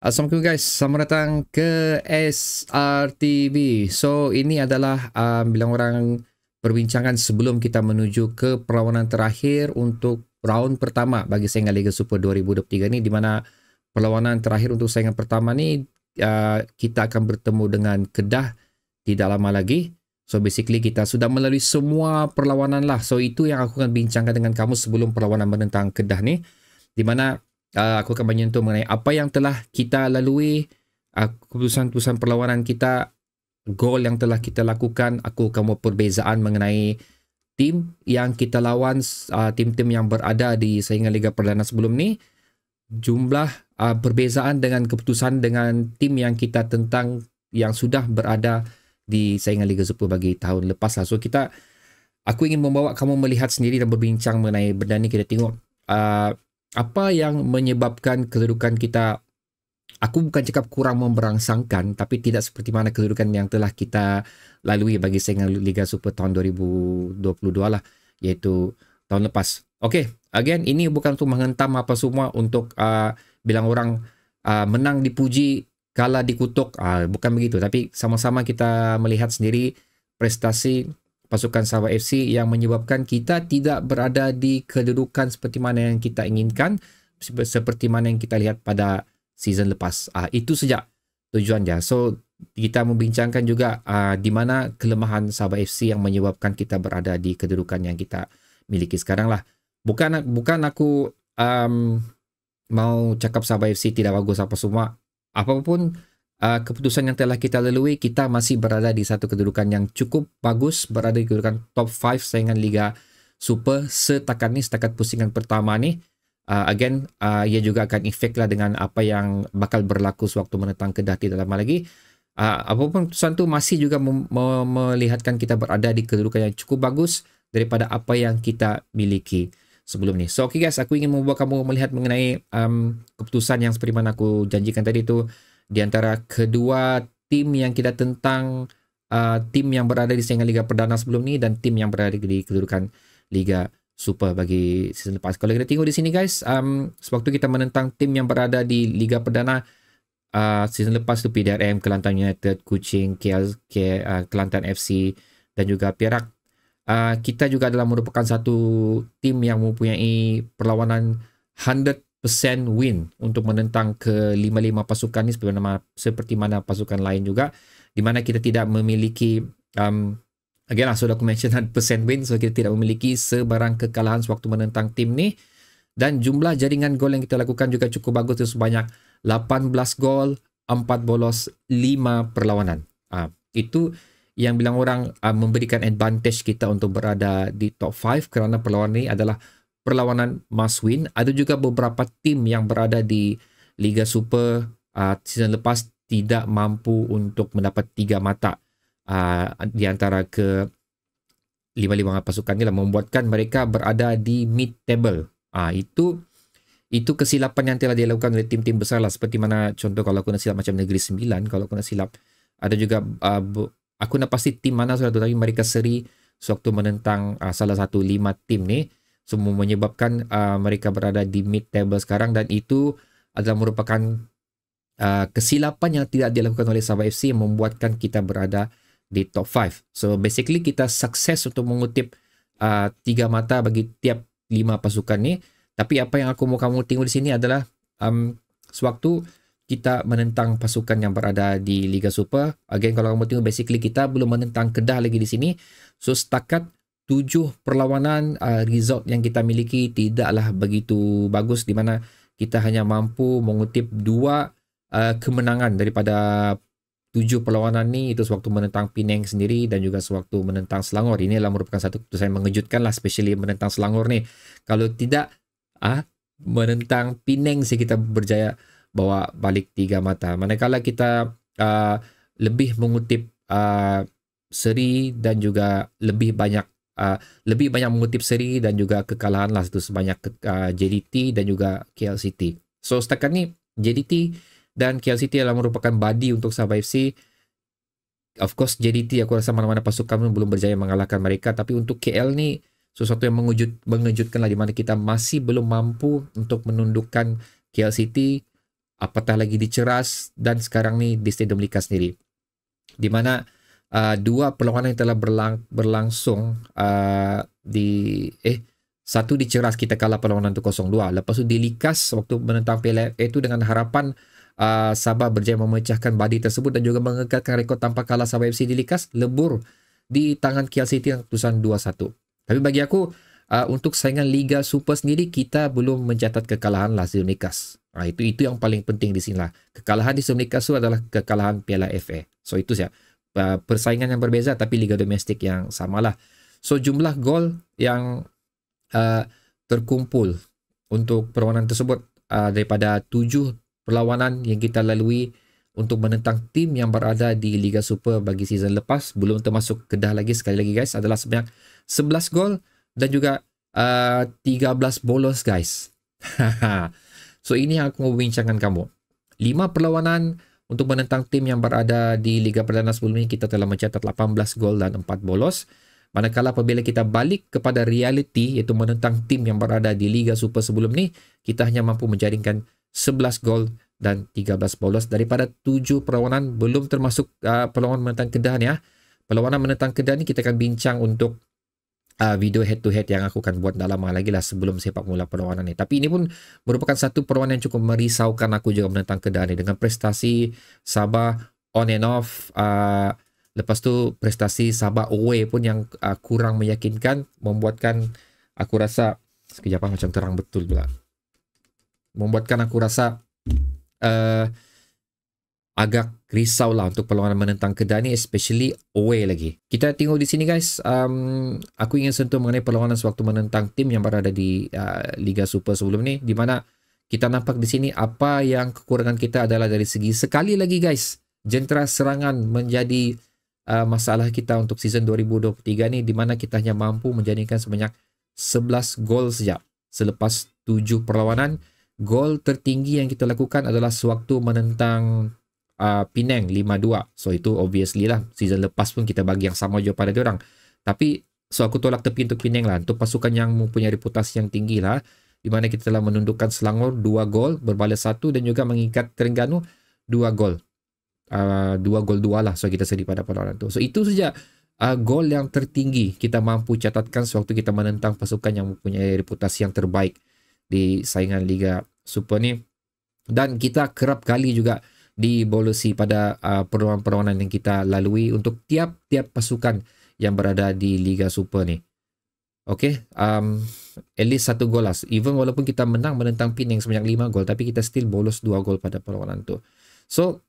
Assalamualaikum guys, selamat datang ke SRTV. So ini adalah bilang orang perbincangan sebelum kita menuju ke perlawanan terakhir untuk round pertama bagi saingan Liga Super 2023 ni, di mana perlawanan terakhir untuk saingan pertama ni kita akan bertemu dengan Kedah tidak lama lagi. So basically kita sudah melalui semua perlawanan lah. So itu yang aku akan bincangkan dengan kamu sebelum perlawanan menentang Kedah ni, di mana aku akan menyentuh mengenai apa yang telah kita lalui, keputusan-keputusan perlawanan kita, gol yang telah kita lakukan. Aku akan buat perbezaan mengenai tim yang kita lawan, tim-tim yang berada di saingan Liga Perdana sebelum ni, jumlah perbezaan dengan keputusan dengan tim yang kita tentang yang sudah berada di saingan Liga Super bagi tahun lepas lah. So aku ingin membawa kamu melihat sendiri dan berbincang mengenai benda ni. Kita tengok apa yang menyebabkan kedudukan kita. Aku bukan cakap kurang memberangsangkan, tapi tidak seperti mana kedudukan yang telah kita lalui bagi saingan Liga Super tahun 2022 lah, iaitu tahun lepas. Okay, again, ini bukan untuk menghentam apa semua, untuk bilang orang menang dipuji, kalah dikutuk, bukan begitu. Tapi sama-sama kita melihat sendiri prestasi pasukan Sabah FC yang menyebabkan kita tidak berada di kedudukan seperti mana yang kita inginkan, seperti mana yang kita lihat pada season lepas. Itu saja tujuan dia. So kita membincangkan juga di mana kelemahan Sabah FC yang menyebabkan kita berada di kedudukan yang kita miliki sekarang lah. Bukan aku mau cakap Sabah FC tidak bagus apa semua. Apapun keputusan yang telah kita lalui, kita masih berada di satu kedudukan yang cukup bagus, berada di kedudukan top 5 saingan Liga Super setakat pusingan pertama ni. Again, ia juga akan efek lah dengan apa yang bakal berlaku sewaktu menentang Kedah tidak lama lagi. Apapun keputusan tu masih juga melihatkan kita berada di kedudukan yang cukup bagus daripada apa yang kita miliki sebelum ni. So okay guys, aku ingin membawa kamu melihat mengenai keputusan yang seperti mana aku janjikan tadi tu, di antara kedua tim yang kita tentang, tim yang berada di saingan Liga Perdana sebelum ni dan tim yang berada di kedudukan Liga Super bagi season lepas. Kalau kita tengok di sini guys, sewaktu kita menentang tim yang berada di Liga Perdana season lepas tu, PDRM, Kelantan United, Kuching, Kelantan FC dan juga Perak, kita juga adalah merupakan satu tim yang mempunyai perlawanan 100% win untuk menentang ke 5-5 pasukan ni, seperti mana pasukan lain juga, di mana kita tidak memiliki again lah, sudah aku mention 100% win. So kita tidak memiliki sebarang kekalahan sewaktu menentang tim ni. Dan jumlah jaringan gol yang kita lakukan juga cukup bagus, itu sebanyak 18 gol, 4 bolos, 5 perlawanan. Itu yang bilang orang memberikan advantage kita untuk berada di top 5, kerana perlawanan ni adalah perlawanan must win. Ada juga beberapa tim yang berada di Liga Super season lepas tidak mampu untuk mendapat 3 mata di antara ke 5-5 pasukan ni lah, membuatkan mereka berada di mid table. Itu kesilapan yang telah dilakukan oleh tim-tim besar lah, seperti mana contoh kalau aku nak silap macam Negeri Sembilan, kalau aku nak silap ada juga aku nak pasti tim mana sudah tu, tapi mereka seri sewaktu menentang salah satu 5 tim ni, semua menyebabkan mereka berada di mid table sekarang. Dan itu adalah merupakan kesilapan yang tidak dilakukan oleh Sabah FC yang membuatkan kita berada di top 5. So basically kita sukses untuk mengutip 3 mata bagi tiap 5 pasukan ni. Tapi apa yang aku mau kamu tengok di sini adalah sewaktu kita menentang pasukan yang berada di Liga Super. Again, kalau kamu tengok, basically kita belum menentang Kedah lagi di sini. So setakat 7 perlawanan, result yang kita miliki tidaklah begitu bagus, di mana kita hanya mampu mengutip 2 kemenangan daripada 7 perlawanan ni. Itu sewaktu menentang Penang sendiri dan juga sewaktu menentang Selangor. Ini adalah merupakan satu keputusan yang mengejutkan lah, especially menentang Selangor ni. Kalau tidak menentang Penang sih, kita berjaya bawa balik 3 mata. Manakala kita lebih mengutip seri dan juga lebih banyak mengutip seri dan juga kekalahan lah, itu sebanyak JDT dan juga KLCT. So setakat ni JDT dan KLCT adalah merupakan buddy untuk Sabah FC. Of course JDT aku rasa mana-mana pasukan belum berjaya mengalahkan mereka, tapi untuk KL ni sesuatu yang mengejutkan lah, di mana kita masih belum mampu untuk menundukkan KLCT apatah lagi di Ceras, dan sekarang ni di Stadium Lika sendiri. Di mana dua perlawanan yang telah berlangsung satu di Ceras kita kalah perlawanan tu 0-2. Lepas tu di Likas waktu menentang PLFA itu dengan harapan Sabah berjaya memecahkan badi tersebut dan juga mengekalkan rekod tanpa kalah Sabah FC di Likas, lebur di tangan KL City yang keputusan 2-1. Tapi bagi aku untuk saingan Liga Super sendiri kita belum mencatat kekalahan lah Stadium Likas. Itu yang paling penting di sini lah. Kekalahan di Stadium Likas itu adalah kekalahan Piala FA. So itu saja. Persaingan yang berbeza tapi liga domestik yang samalah. So jumlah gol yang terkumpul untuk perlawanan tersebut daripada 7 perlawanan yang kita lalui untuk menentang tim yang berada di Liga Super bagi season lepas, belum termasuk Kedah lagi, sekali lagi guys, adalah sebanyak 11 gol dan juga 13 bolos guys. So ini yang aku mau bincangkan kamu. 5 perlawanan untuk menentang tim yang berada di Liga Perdana sebelum ini kita telah mencatat 18 gol dan 4 bolos. Manakala apabila kita balik kepada realiti iaitu menentang tim yang berada di Liga Super sebelum ni, kita hanya mampu menjaringkan 11 gol dan 13 bolos daripada 7 perlawanan, belum termasuk perlawanan menentang Kedah ni. Perlawanan menentang Kedah ni kita akan bincang untuk video head to head yang aku akan buat dah lama lagi lah sebelum sepak mula perlawanan ni. Tapi ini pun merupakan satu perlawanan yang cukup merisaukan aku juga menentang Kedah ni dengan prestasi Sabah on and off. Lepas tu prestasi Sabah away pun yang kurang meyakinkan, membuatkan aku rasa sekejap macam terang betul pula. Membuatkan aku rasa agak risau lah untuk perlawanan menentang Kedah ni, especially away lagi. Kita tengok di sini guys, aku ingin sentuh mengenai perlawanan sewaktu menentang tim yang berada di Liga Super sebelum ni, di mana kita nampak di sini apa yang kekurangan kita adalah dari segi, sekali lagi guys, jentera serangan menjadi masalah kita untuk season 2023 ni, di mana kita hanya mampu menjadikan sebanyak 11 gol saja selepas 7 perlawanan. Gol tertinggi yang kita lakukan adalah sewaktu menentang Penang 5-2. So itu obviously lah, season lepas pun kita bagi yang sama juga pada diorang. Tapi so aku tolak tepi untuk Penang lah, untuk pasukan yang mempunyai reputasi yang tinggi lah, di mana kita telah menundukkan Selangor 2 gol, berbalas 1 dan juga mengikat Terengganu 2 gol. 2 gol 2 lah, so kita seri pada perlawanan tu. So itu saja gol yang tertinggi kita mampu catatkan sewaktu kita menentang pasukan yang mempunyai reputasi yang terbaik di saingan Liga Super ni. Dan kita kerap kali juga dibolosi pada perlawanan-perlawanan yang kita lalui untuk tiap-tiap pasukan yang berada di Liga Super ni. Okay, at least 1 gol lah. Even walaupun kita menang menentang Penang sebanyak 5 gol, tapi kita still bolos 2 gol pada perlawanan tu. So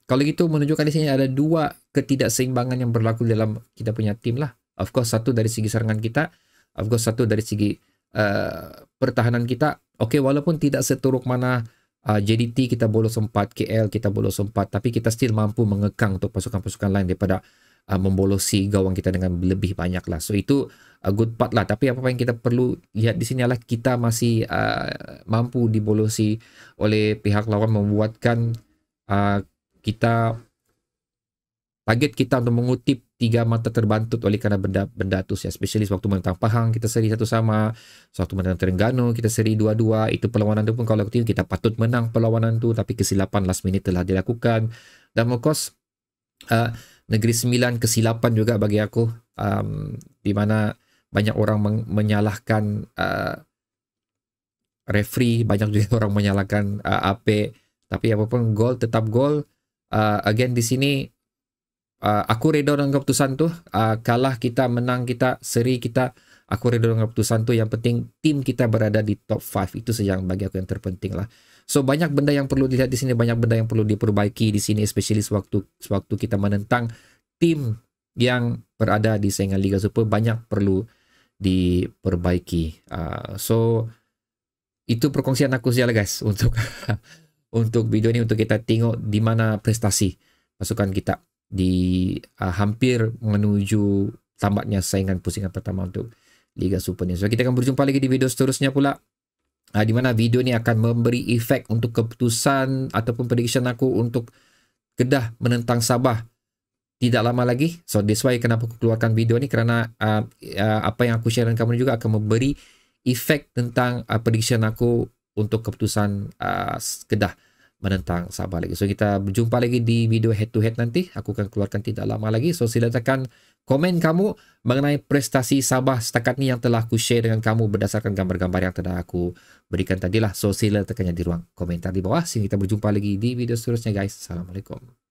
kalau gitu menunjukkan di sini ada 2 ketidakseimbangan yang berlaku dalam kita punya tim lah. Of course, satu dari segi serangan kita, of course satu dari segi pertahanan kita. Okay, walaupun tidak seteruk mana JDT kita bolos 4, KL kita bolos 4, tapi kita still mampu mengekang untuk pasukan-pasukan lain daripada membolosi gawang kita dengan lebih banyak lah. So itu a good part lah. Tapi apa yang kita perlu lihat di sini adalah kita masih mampu dibolosi oleh pihak lawan, membuatkan kita target kita untuk mengutip 3 mata terbantut oleh kerana benda tu, especially waktu menentang Pahang kita seri 1-1, waktu menentang Terengganu kita seri 2-2. Itu perlawanan tu pun kalau kita patut menang perlawanan tu, tapi kesilapan last minute telah dilakukan. Dan of course Negeri Sembilan kesilapan juga bagi aku, di mana banyak orang menyalahkan referee, banyak juga orang menyalahkan AP, tapi apapun gol tetap gol. Again di sini aku reda dengan keputusan tu. Kalah kita, menang kita, seri kita, aku reda dengan keputusan tu. Yang penting tim kita berada di top 5. Itu saja yang bagi aku yang terpenting lah. So banyak benda yang perlu dilihat di sini, banyak benda yang perlu diperbaiki di sini, especially sewaktu kita menentang tim yang berada di saingan Liga Super, banyak perlu diperbaiki. So itu perkongsian aku saja lah guys untuk untuk video ini, untuk kita tengok di mana prestasi pasukan kita di hampir menuju tamatnya saingan pusingan pertama untuk Liga Super ni. So kita akan berjumpa lagi di video seterusnya pula, di mana video ni akan memberi efek untuk keputusan ataupun prediction aku untuk Kedah menentang Sabah tidak lama lagi. So that's why kenapa aku keluarkan video ni, kerana apa yang aku share dengan kamu juga akan memberi efek tentang prediction aku untuk keputusan Kedah menentang Sabah lagi. So kita berjumpa lagi di video head to head nanti. Aku akan keluarkan tidak lama lagi. So sila tekan komen kamu mengenai prestasi Sabah setakat ni yang telah aku share dengan kamu berdasarkan gambar-gambar yang telah aku berikan tadilah. So sila tekannya di ruang komentar di bawah. Sehingga kita berjumpa lagi di video seterusnya guys. Assalamualaikum.